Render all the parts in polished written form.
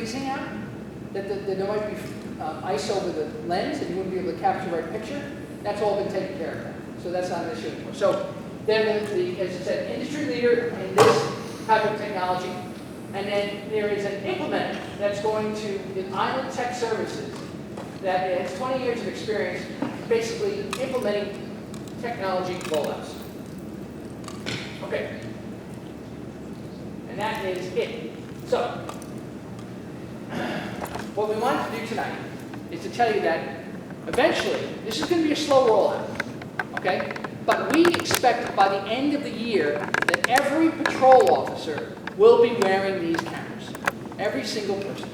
freezing out, that there might be ice over the lens and you wouldn't be able to capture the right picture, that's all been taken care of now. So that's not an issue anymore. So then, as I said, industry leader in this type of technology. And then there is an implementer that's going to the Island Tech Services that has 20 years of experience basically implementing technology rollouts. Okay. And that is it. So, what we want to do tonight is to tell you that eventually, this is going to be a slow rollout, okay? But we expect by the end of the year that every patrol officer will be wearing these cameras. Every single person.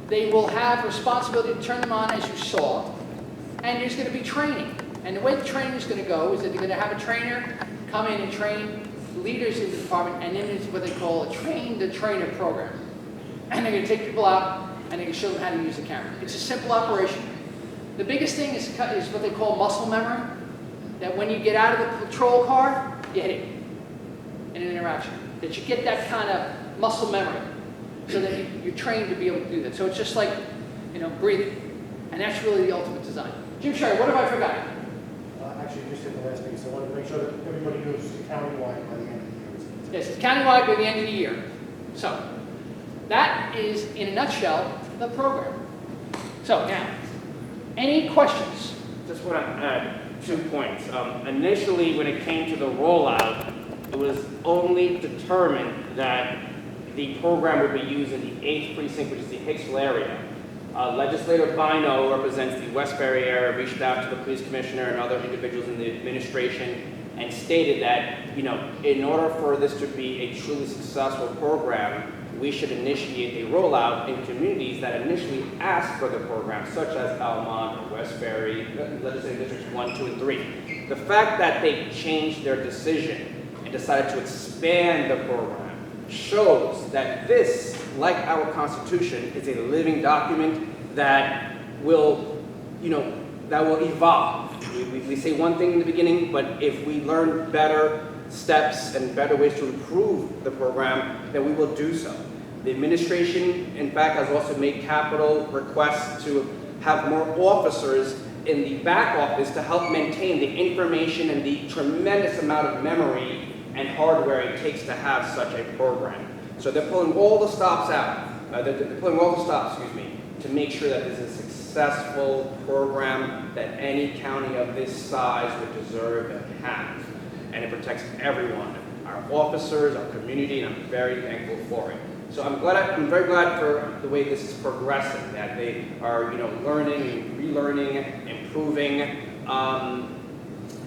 They will have responsibility to turn them on as you saw, and there's going to be training. And the way the training is going to go is that they're going to have a trainer come in and train leaders in the department, and then it's what they call a train-the-trainer program. And they're going to take people out, and they're going to show them how to use the camera. It's a simple operation. The biggest thing is what they call muscle memory, that when you get out of the patrol car, you hit it in an interaction. That you get that kind of muscle memory, so that you're trained to be able to do that. So it's just like, breathing. And that's really the ultimate design. Jim Sherry, what have I forgotten? Actually, just hit the last thing, so I wanted to make sure that everybody knows countywide by the end of the year. Yes, it's countywide by the end of the year. So, that is, in a nutshell, the program. So, now, any questions? Just want to add 2 points. Initially, when it came to the rollout, it was only determined that the program would be used in the 8th precinct, which is the Hicksville area. Legislator Bino represents the Westbury area, reached out to the police commissioner and other individuals in the administration and stated that, in order for this to be a truly successful program, we should initiate a rollout in communities that initially asked for the program, such as Almont or Westbury, legislative districts 1, 2, and 3. The fact that they changed their decision and decided to expand the program shows that this, like our Constitution, is a living document that will, evolve. We say one thing in the beginning, but if we learn better steps and better ways to improve the program, then we will do so. The administration, in fact, has also made capital requests to have more officers in the back office to help maintain the information and the tremendous amount of memory and hardware it takes to have such a program. So they're pulling all the stops out. They're pulling all the stops, to make sure that this is a successful program that any county of this size would deserve and have. And it protects everyone, our officers, our community, and I'm very thankful for it. So I'm very glad for the way this is progressing, that they are, learning, relearning, improving.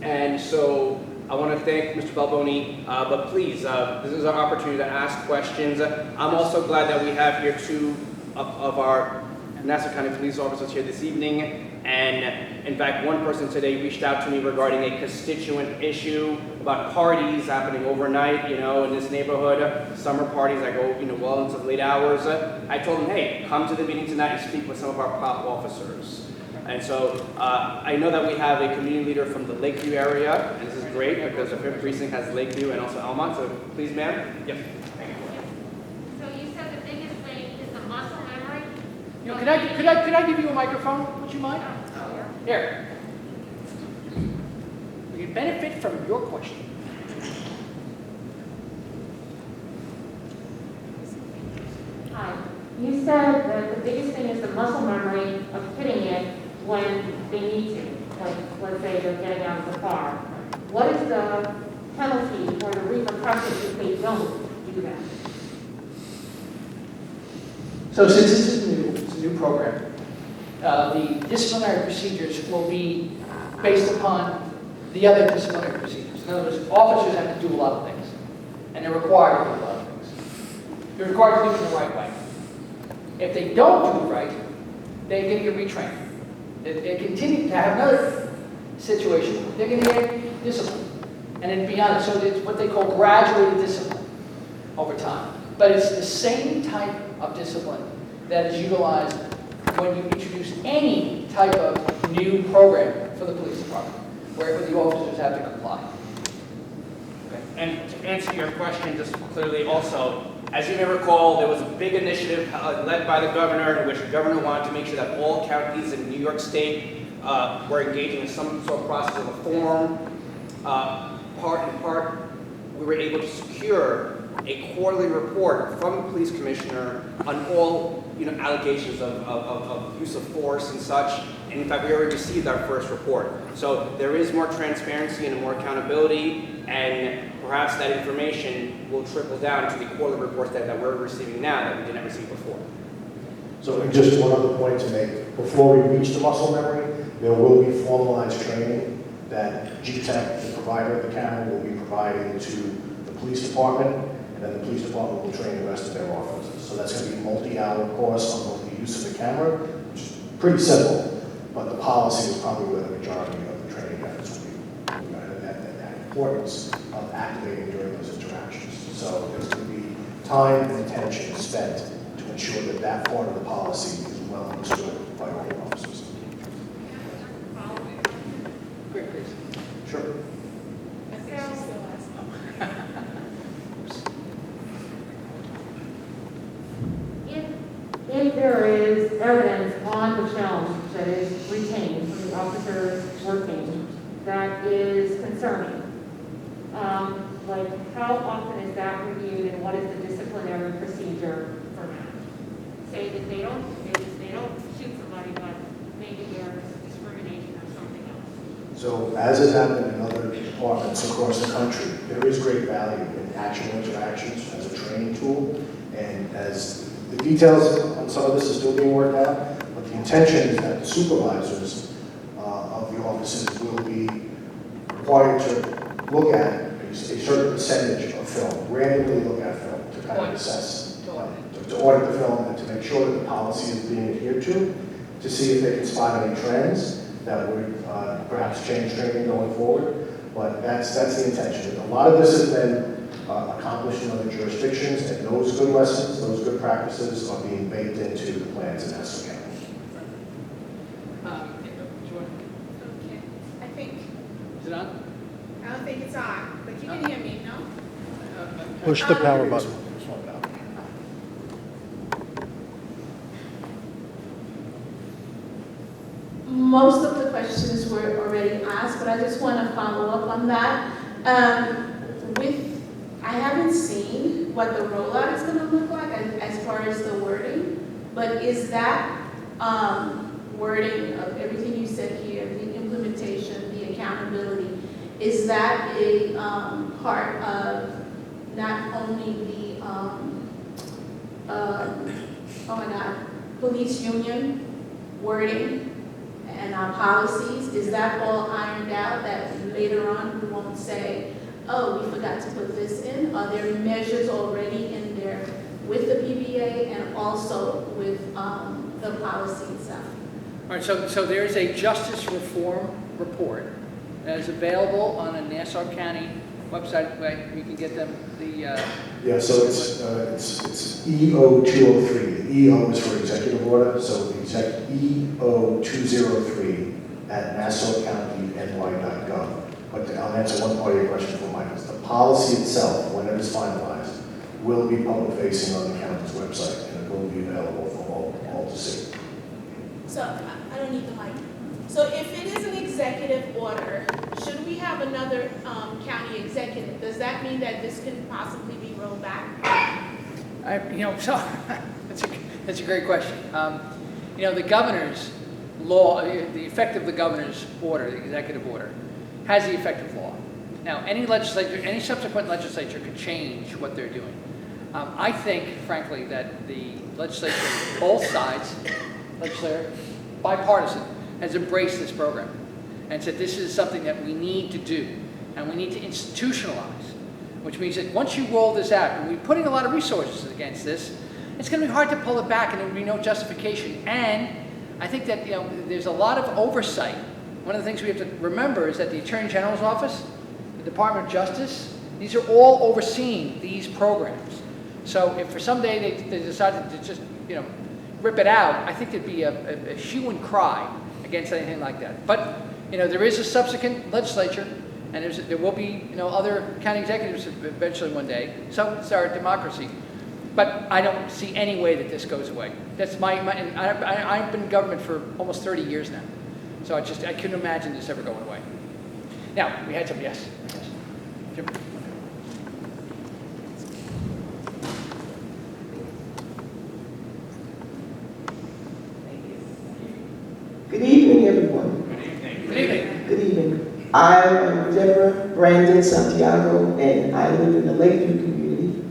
And so I want to thank Mr. Balboni, but please, this is our opportunity to ask questions. I'm also glad that we have here 2 of our Nassau County police officers here this evening. And in fact, one person today reached out to me regarding a constituent issue about parties happening overnight, in this neighborhood. Summer parties that go, well into late hours. I told him, hey, come to the meeting tonight and speak with some of our pop officers. And so I know that we have a community leader from the Lakeview area, and this is great because the 5th precinct has Lakeview and also Almont. So please, ma'am. Yep. Thank you. So you said the biggest thing is the muscle memory. Could I give you a microphone? Would you mind? Here. We can benefit from your question. Hi. You said that the biggest thing is the muscle memory of hitting it when they need to. Like, let's say they're getting out of the car. What is the penalty or the repercussions if they don't do that? So since this is new, it's a new program, the disciplinary procedures will be based upon the other disciplinary procedures. In other words, officers have to do a lot of things, and they're required to do a lot of things. They're required to do it the right way. If they don't do it right, they're going to get retrained. If they continue to have another situation, they're going to get disciplined. And then beyond it, so it's what they call graduated discipline over time. But it's the same type of discipline that is utilized when you introduce any type of new program for the police department, where the officers have to comply. Okay. And to answer your question just clearly also, As you may recall, there was a big initiative led by the governor in which the governor wanted to make sure that all counties in New York State were engaging in some sort of process of reform. Part, we were able to secure a quarterly report from the police commissioner on all allegations of use of force and such. And in fact, we already received our first report. So there is more transparency and more accountability, and perhaps that information will trickle down to the quarterly reports that we're receiving now that we didn't receive before. So just one other point to make. Before we reach the muscle memory, there will be formalized training that GTEC, the provider of the camera, will be providing to the police department, and then the police department will train the rest of their officers. So that's going to be a multi-hour course on both the use of the camera, which is pretty simple, but the policy is probably where the majority of the training efforts will be. That importance of activating during those interactions. So there's going to be time and attention spent to ensure that that part of the policy is well understood by all the officers. Great, please. Sure. If there is evidence on the film that is retained from the officers working that is concerning, like how often is that reviewed and what is the disciplinary procedure for that? Say that they don't shoot somebody, but maybe there's discrimination or something else. So as has happened in other departments across the country, there is great value in actual interactions as a training tool, and as the details on some of this is still being worked out, but the intention is that the supervisors of the offices will be required to look at a certain percentage of film, randomly look at film to kind of assess, to audit the film and to make sure that the policy is being adhered to see if they can spot any trends that would perhaps change training going forward. But that's the intention. A lot of this has been accomplished in other jurisdictions, and those good lessons, those good practices are being baked into the plans in Nassau County. Okay, I think, Is it on? I don't think it's on, but you can hear me, no? Push the power button. Most of the questions were already asked, but I just want to follow up on that. I haven't seen what the rollout is going to look like as far as the wording, but is that wording of everything you said here, the implementation, the accountability, is that a part of not only the police union wording and our policies? Is that all ironed out that later on we won't say, oh, we forgot to put this in? Are there measures already in there with the PBA and also with the policy itself? All right, so there is a justice reform report that is available on a Nassau County website. Right? You can get them Yeah, so it's EO 203. The EO is for executive order, so EO 203 at NassauCountyNY.gov. But I'll answer one part of your question for Michael. The policy itself, when it is finalized, will be public facing on the county's website, and it will be available for all to see. So, I don't need the mic. So if it is an executive order, should we have another county executive? Does that mean that this can possibly be rolled back? That's a great question. The governor's law, the effect of the governor's order, the executive order, has the effect of law. Now, any subsequent legislature could change what they're doing. I think, frankly, that the legislature, both sides, legislature, bipartisan, has embraced this program and said this is something that we need to do and we need to institutionalize, which means that once you roll this out, and we're putting a lot of resources against this, it's going to be hard to pull it back and there will be no justification. And I think that there's a lot of oversight. One of the things we have to remember is that the Attorney General's office, the Department of Justice, these are all overseeing these programs. So if for some day they decided to just rip it out, I think there'd be a hue and cry against anything like that. But there is a subsequent legislature, and there will be other county executives eventually one day. So it's our democracy. But I don't see any way that this goes away. That's and I've been in government for almost 30 years now. So I couldn't imagine this ever going away. Now, we had some, yes. Jim. Good evening, everyone. Good evening. Good evening. I am Deborah Brandon Santiago, and I live in the Lakeview community.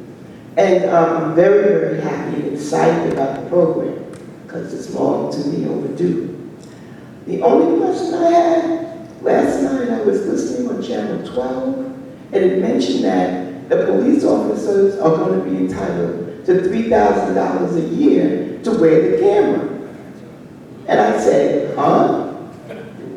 And I'm very, very happy and excited about the program because it's long to be overdue. The only question I had last night, I was listening on Channel 12, and it mentioned that the police officers are going to be entitled to $3,000 a year to wear the camera. And I said, huh?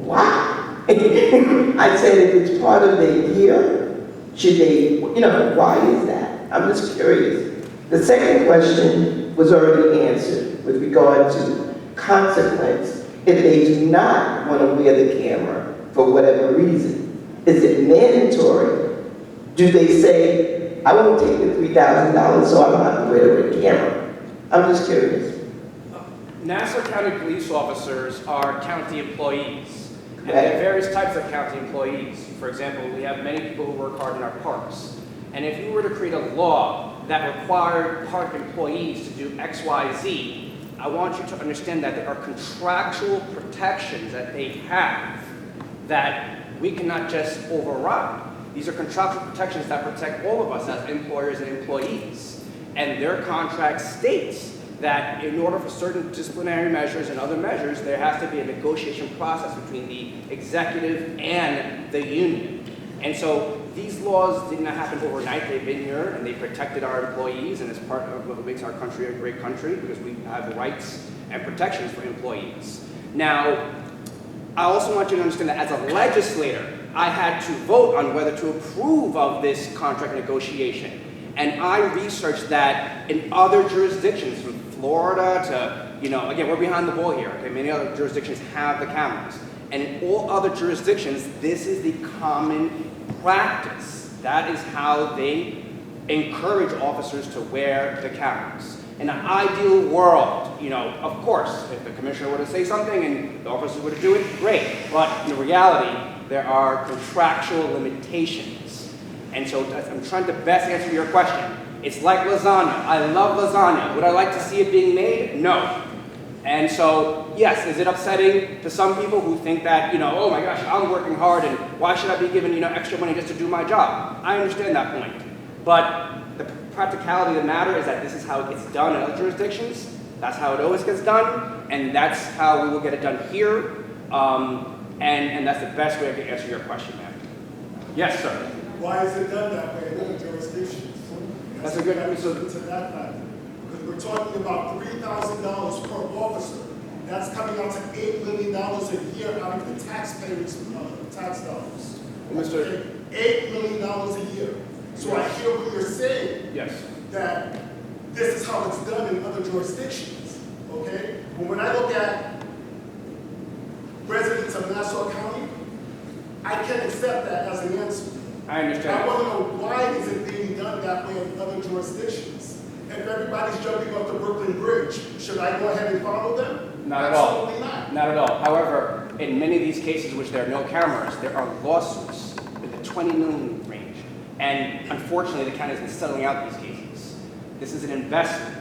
Wow. I said, if it's part of their gear, should they, why is that? I'm just curious. The second question was already answered with regard to consequence if they do not want to wear the camera for whatever reason. Is it mandatory? Do they say, I won't take the $3,000 so I don't have to wear the camera? I'm just curious. Nassau County police officers are county employees. And there are various types of county employees. For example, we have many people who work hard in our parks. And if you were to create a law that required park employees to do X, Y, Z, I want you to understand that there are contractual protections that they have that we cannot just override. These are contractual protections that protect all of us as employers and employees. And their contract states that in order for certain disciplinary measures and other measures, there has to be a negotiation process between the executive and the union. And so these laws did not happen overnight. They've been here and they protected our employees, and it's part of what makes our country a great country because we have rights and protections for employees. Now, I also want you to understand that as a legislator, I had to vote on whether to approve of this contract negotiation. And I researched that in other jurisdictions, from Florida to, again, we're behind the ball here. Okay? Many other jurisdictions have the cameras. And in all other jurisdictions, this is the common practice. That is how they encourage officers to wear the cameras. In an ideal world, of course, if the commissioner were to say something and the officers were to do it, great. But in reality, there are contractual limitations. And so I'm trying to best answer your question. It's like lasagna. I love lasagna. Would I like to see it being made? No. And so, yes, is it upsetting to some people who think that, oh my gosh, I'm working hard and why should I be given, extra money just to do my job? I understand that point. But the practicality of the matter is that this is how it gets done in other jurisdictions. That's how it always gets done. And that's how we will get it done here. And that's the best way I can answer your question, ma'am. Yes, sir. Why is it done that way in other jurisdictions? That's a good answer. To that fact. Because we're talking about $3,000 per officer. That's coming out to $8 million a year out of the taxpayers' tax dollars. Mr. $8 million a year. So I hear what you're saying. Yes. That this is how it's done in other jurisdictions. Okay? But when I look at residents of Nassau County, I can't accept that as an answer. I understand. I want to know why is it being done that way in other jurisdictions? If everybody's jumping off the Brooklyn Bridge, should I go ahead and follow them? Not at all. Absolutely not. Not at all. However, in many of these cases in which there are no cameras, there are lawsuits in the 20 million range. And unfortunately, the county has been settling out these cases. This is an investment.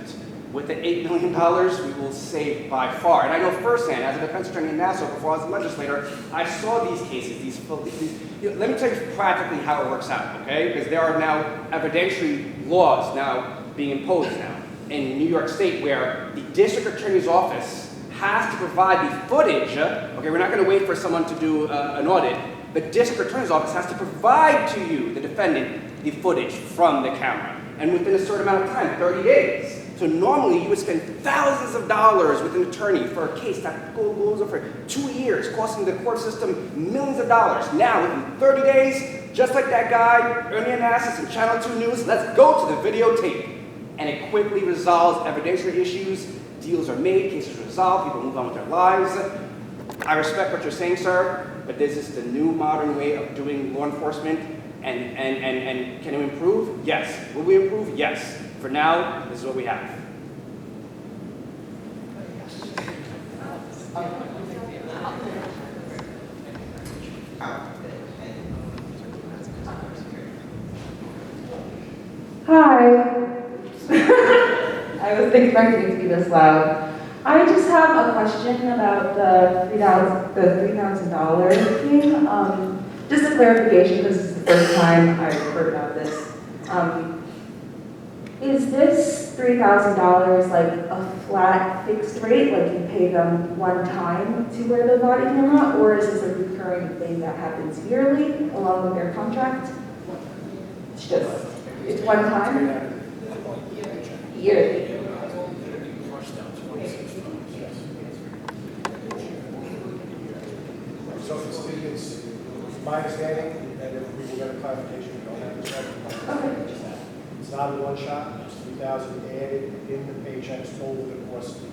With the $8 million, we will save by far. And I know firsthand, as a defense attorney in Nassau, before I was a legislator, I saw these cases, let me tell you practically how it works out, okay? Because there are now evidentiary laws now being imposed now in New York State where the district attorney's office has to provide the footage, okay, we're not gonna wait for someone to do an audit. The district attorney's office has to provide to you, the defendant, the footage from the camera. And within a certain amount of time, 30 days. So normally you would spend thousands of dollars with an attorney for a case that goes over 2 years, costing the court system millions of dollars. Now, within 30 days, just like that guy, Ernie Onassis and Channel 2 News, let's go to the videotape. And it quickly resolves evidentiary issues, deals are made, cases are resolved, people move on with their lives. I respect what you're saying, sir, but this is the new modern way of doing law enforcement. And can it improve? Yes. Will we improve? Yes. For now, this is what we have. Hi. I wasn't expecting it to be this loud. I just have a question about the $3,000 thing. Just a clarification, because this is the first time I've heard about this. Is this $3,000 like a flat fixed rate, like you pay them one time to wear the body camera, or is this a recurring thing that happens yearly along with their contract? It's one time? Yearly. So it's my understanding, and if we will get a clarification, we don't have to. It's not a one shot, it's 3,000 added in the paychecks over the course of the